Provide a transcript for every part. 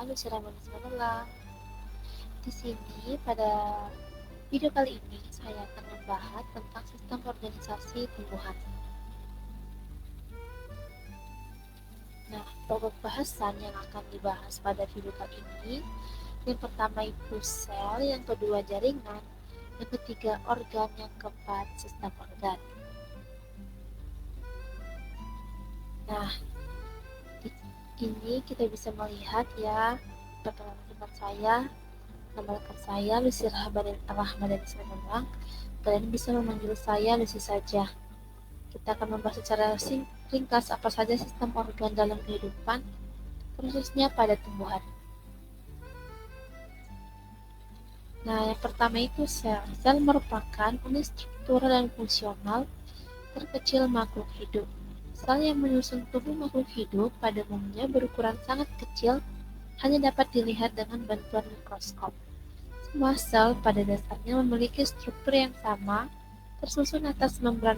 saya Lucy Ramanisme Melang. Di sini pada video kali ini saya akan membahas tentang sistem organisasi tumbuhan. Nah, pokok bahasan yang akan dibahas pada video kali ini, yang pertama itu sel, yang kedua jaringan, yang ketiga organ, yang keempat sistem organ. Nah, ini kita bisa melihat ya, perkenalkan saya, nama lengkap saya Lucy Rahmanisme Melang. Kalian bisa memanggil saya Lucy saja. Kita akan membahas secara ringkas apa saja sistem organ dalam kehidupan, khususnya pada tumbuhan. Nah, yang pertama itu sel. Sel merupakan unit struktural dan fungsional terkecil makhluk hidup. Sel yang menyusun tubuh makhluk hidup pada umumnya berukuran sangat kecil, hanya dapat dilihat dengan bantuan mikroskop. Semua sel pada dasarnya memiliki struktur yang sama, tersusun atas membran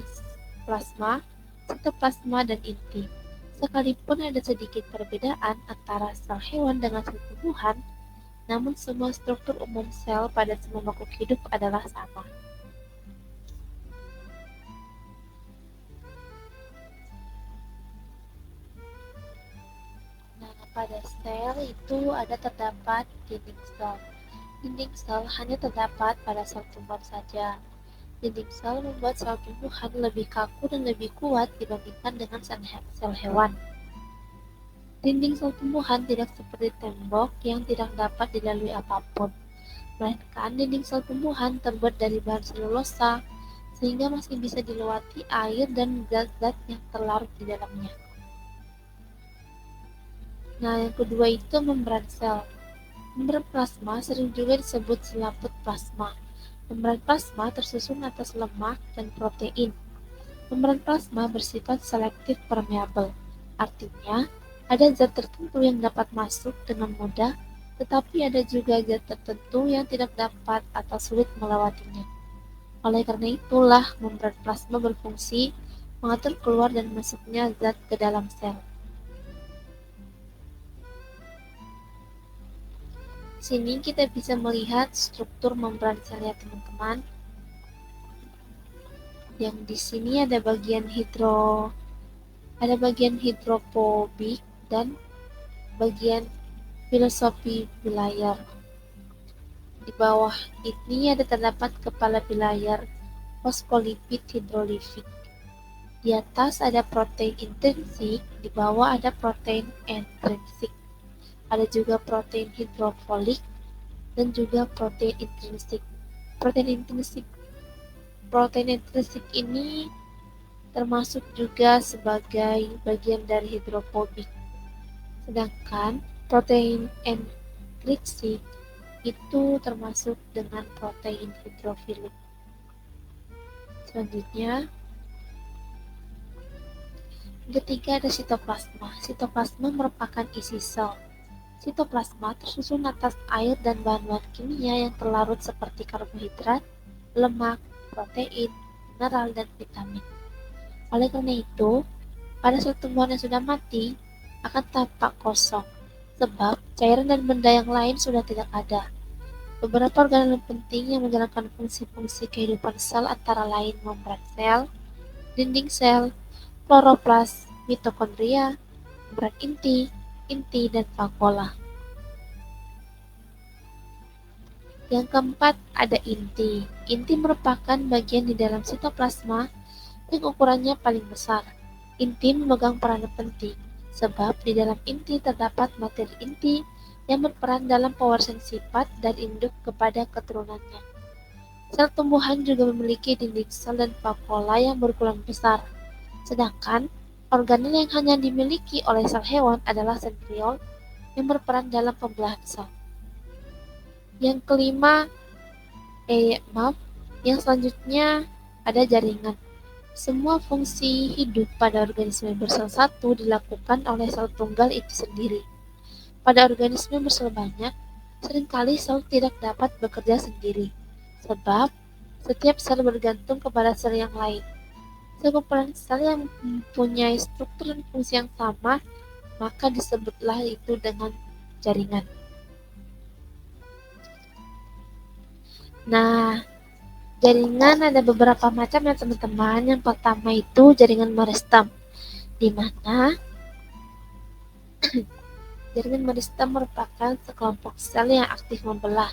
plasma, sitoplasma, dan inti. Sekalipun ada sedikit perbedaan antara sel hewan dengan sel tumbuhan, namun semua struktur umum sel pada semua makhluk hidup adalah sama. Nah, pada sel itu terdapat dinding sel. Dinding sel hanya terdapat pada sel tumbuhan saja. Dinding sel membuat sel tumbuhan lebih kaku dan lebih kuat dibandingkan dengan sel hewan. Dinding sel tumbuhan tidak seperti tembok yang tidak dapat dilalui apapun, melainkan dinding sel tumbuhan terbuat dari bahan selulosa, sehingga masih bisa dilewati air dan zat-zat yang terlarut di dalamnya. Nah, yang kedua itu membran sel. Membran plasma sering juga disebut selaput plasma. Membran plasma tersusun atas lemak dan protein. Membran plasma bersifat selektif permeabel, artinya ada zat tertentu yang dapat masuk dengan mudah, tetapi ada juga zat tertentu yang tidak dapat atau sulit melewatinya. Oleh karena itulah, membran plasma berfungsi mengatur keluar dan masuknya zat ke dalam sel. Sini kita bisa melihat struktur membran sel ya teman-teman. Yang di sini ada bagian hidrofobik dan bagian filosofi bilayar. Di bawah ini terdapat kepala bilayar fosfolipid hidrolifik. Di atas ada protein intrinsik, di bawah ada protein ekstrinsik. Ada juga protein hidrofolik dan juga protein intrinsik. Protein intrinsik ini termasuk juga sebagai bagian dari hidrofobik. Sedangkan protein ekstrinsik itu termasuk dengan protein hidrofilik. Selanjutnya, ketiga ada sitoplasma. Sitoplasma merupakan isi sel. Sitoplasma tersusun atas air dan bahan-bahan kimia yang terlarut seperti karbohidrat, lemak, protein, mineral, dan vitamin. Oleh karena itu, pada sel tumbuhan yang sudah mati akan tampak kosong, sebab cairan dan benda yang lain sudah tidak ada. Beberapa organel penting yang menjalankan fungsi-fungsi kehidupan sel antara lain membran sel, dinding sel, kloroplas, mitokondria, membran inti, dan vakuola. Yang keempat ada inti. Inti merupakan bagian di dalam sitoplasma yang ukurannya paling besar. Inti memegang peranan penting, sebab di dalam inti terdapat materi inti yang berperan dalam pewarisan sifat dari induk kepada keturunannya. Sel tumbuhan juga memiliki dinding sel dan vakuola yang berukuran besar, sedangkan organel yang hanya dimiliki oleh sel hewan adalah sentriol yang berperan dalam pembelahan sel. Yang kelima, yang selanjutnya ada jaringan. Semua fungsi hidup pada organisme bersel satu dilakukan oleh sel tunggal itu sendiri. Pada organisme bersel banyak, seringkali sel tidak dapat bekerja sendiri, sebab setiap sel bergantung kepada sel yang lain. Sekumpulan sel yang mempunyai struktur dan fungsi yang sama, maka disebutlah itu dengan jaringan. Nah, jaringan ada beberapa macam ya teman-teman. Yang pertama itu jaringan meristem, di mana jaringan meristem merupakan sekelompok sel yang aktif membelah.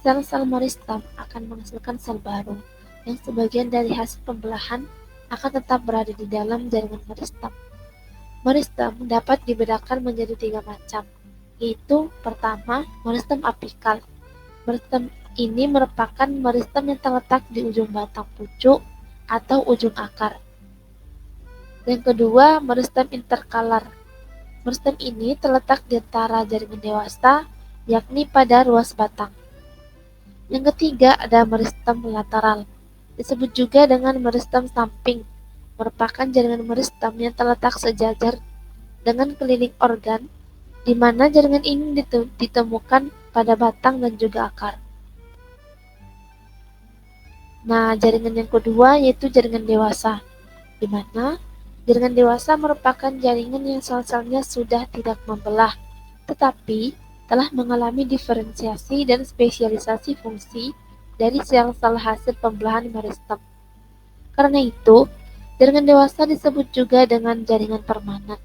Sel-sel meristem akan menghasilkan sel baru, yang sebagian dari hasil pembelahan akan tetap berada di dalam jaringan meristem. Meristem dapat dibedakan menjadi 3 macam, yaitu pertama, meristem apikal. Meristem ini merupakan meristem yang terletak di ujung batang pucuk atau ujung akar. Yang kedua, meristem interkalar. Meristem ini terletak di antara jaringan dewasa, yakni pada ruas batang. Yang ketiga, ada meristem lateral. Disebut juga dengan meristem samping. Merupakan jaringan meristem yang terletak sejajar dengan keliling organ, di mana jaringan ini ditemukan pada batang dan juga akar. Nah, jaringan yang kedua yaitu jaringan dewasa, di mana jaringan dewasa merupakan jaringan yang sel-selnya sudah tidak membelah, tetapi telah mengalami diferensiasi dan spesialisasi fungsi dari sel-sel hasil pembelahan meristem. Karena itu, jaringan dewasa disebut juga dengan jaringan permanen.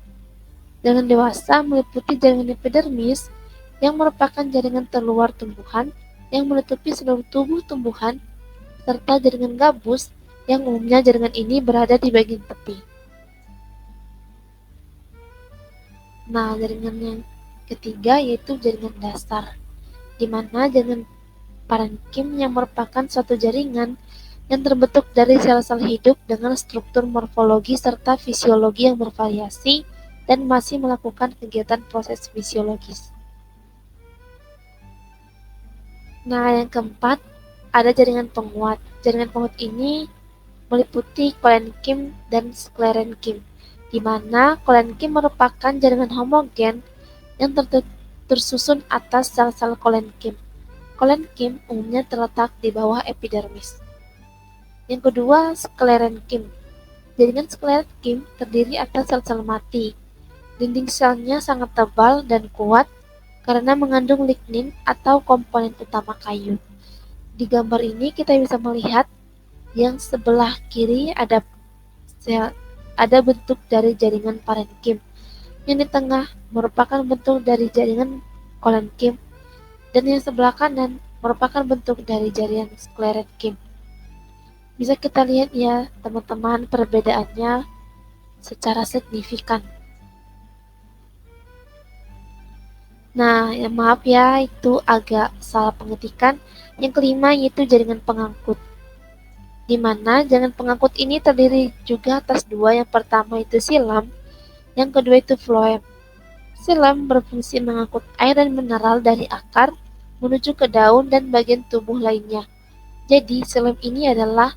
Jaringan dewasa meliputi jaringan epidermis yang merupakan jaringan terluar tumbuhan yang menutupi seluruh tubuh tumbuhan, serta jaringan gabus yang umumnya jaringan ini berada di bagian tepi. Nah, jaringan yang ketiga yaitu jaringan dasar, di mana jaringan parenkim yang merupakan suatu jaringan yang terbentuk dari sel-sel hidup dengan struktur morfologi serta fisiologi yang bervariasi dan masih melakukan kegiatan proses fisiologis. Nah, yang keempat, ada jaringan penguat. Jaringan penguat ini meliputi koenkim dan sklerenkim, di mana koenkim merupakan jaringan homogen yang tersusun atas sel-sel koenkim. Koenkim umumnya terletak di bawah epidermis. Yang kedua, sklerenkim. Jaringan sklerenkim terdiri atas sel-sel mati. Dinding selnya sangat tebal dan kuat karena mengandung lignin atau komponen utama kayu. Di gambar ini kita bisa melihat yang sebelah kiri ada bentuk dari jaringan parenkim. Yang di tengah merupakan bentuk dari jaringan koenkim dan yang sebelah kanan merupakan bentuk dari jaringan sklerenkim. Bisa kita lihat ya teman-teman perbedaannya secara signifikan. Nah, ya maaf ya, itu agak salah pengetikan. Yang kelima yaitu jaringan pengangkut, di mana jaringan pengangkut ini terdiri juga atas dua. Yang pertama itu silam, yang kedua itu floem. Silam berfungsi mengangkut air dan mineral dari akar menuju ke daun dan bagian tubuh lainnya. Jadi silam ini adalah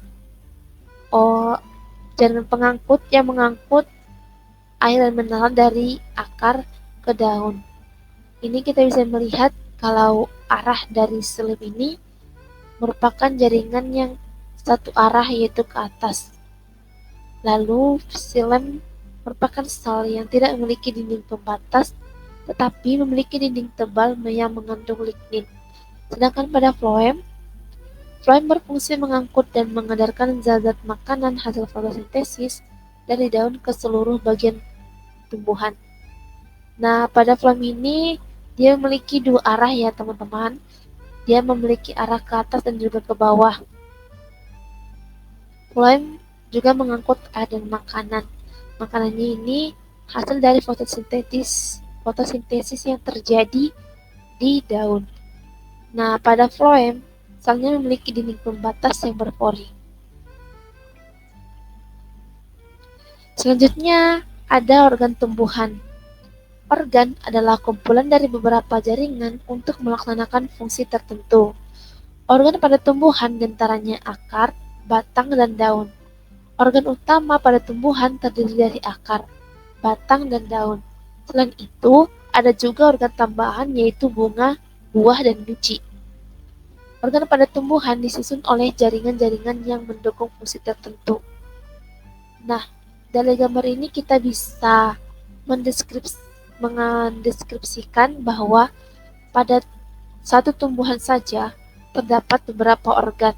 jaringan pengangkut yang mengangkut air dan mineral dari akar ke daun. Ini kita bisa melihat kalau arah dari silam ini merupakan jaringan yang satu arah yaitu ke atas. Lalu silam merupakan sel yang tidak memiliki dinding pembatas tetapi memiliki dinding tebal yang mengandung lignin. Sedangkan pada floem berfungsi mengangkut dan mengedarkan zat-zat makanan hasil fotosintesis dari daun ke seluruh bagian tumbuhan. Nah, pada floem ini dia memiliki dua arah ya teman-teman. Dia memiliki arah ke atas dan juga ke bawah. Floem juga mengangkut air dan makanan. Makanannya ini hasil dari fotosintesis yang terjadi di daun. Nah, pada floem, selnya memiliki dinding pembatas yang berpori. Selanjutnya, ada organ tumbuhan. Organ adalah kumpulan dari beberapa jaringan untuk melaksanakan fungsi tertentu. Organ pada tumbuhan diantaranya akar, batang, dan daun. Organ utama pada tumbuhan terdiri dari akar, batang, dan daun. Selain itu, ada juga organ tambahan yaitu bunga, buah, dan biji. Organ pada tumbuhan disusun oleh jaringan-jaringan yang mendukung fungsi tertentu. Nah, dari gambar ini kita bisa mendeskripsikan mendeskripsikan bahwa pada satu tumbuhan saja terdapat beberapa organ.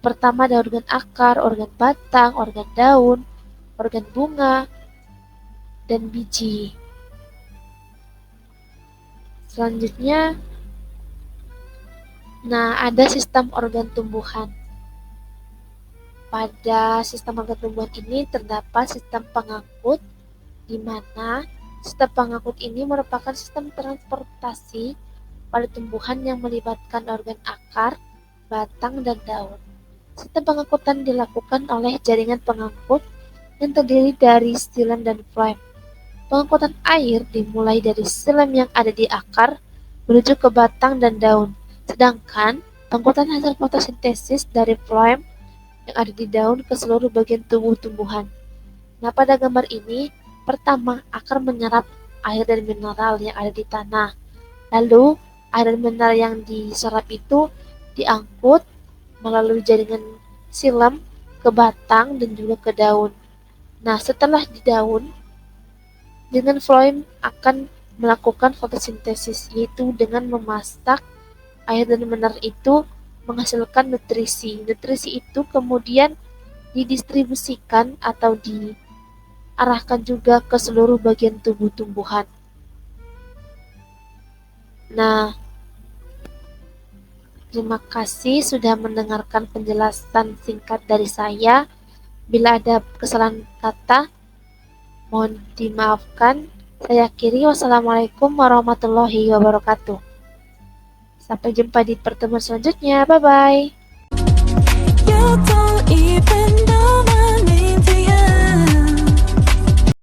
Pertama ada organ akar, organ batang, organ daun, organ bunga, dan biji. Selanjutnya, ada sistem organ tumbuhan. Pada sistem organ tumbuhan ini terdapat sistem pengangkut, di mana sistem pengangkut ini merupakan sistem transportasi pada tumbuhan yang melibatkan organ akar, batang, dan daun. Sistem pengangkutan dilakukan oleh jaringan pengangkut yang terdiri dari xilem dan floem. Pengangkutan air dimulai dari xilem yang ada di akar menuju ke batang dan daun, sedangkan pengangkutan hasil fotosintesis dari floem yang ada di daun ke seluruh bagian tubuh tumbuhan. Nah, pada gambar ini, pertama akar menyerap air dan mineral yang ada di tanah. Lalu, air dan mineral yang diserap itu diangkut melalui jaringan xilem ke batang dan juga ke daun. Nah, setelah di daun, jaringan floem akan melakukan fotosintesis, yaitu dengan memasak air dan mineral itu menghasilkan nutrisi. Nutrisi itu kemudian didistribusikan atau diarahkan juga ke seluruh bagian tubuh tumbuhan. Nah, terima kasih sudah mendengarkan penjelasan singkat dari saya. Bila ada kesalahan kata, mohon dimaafkan. Saya akhiri. Wassalamualaikum warahmatullahi wabarakatuh. Sampai jumpa di pertemuan selanjutnya. Bye-bye.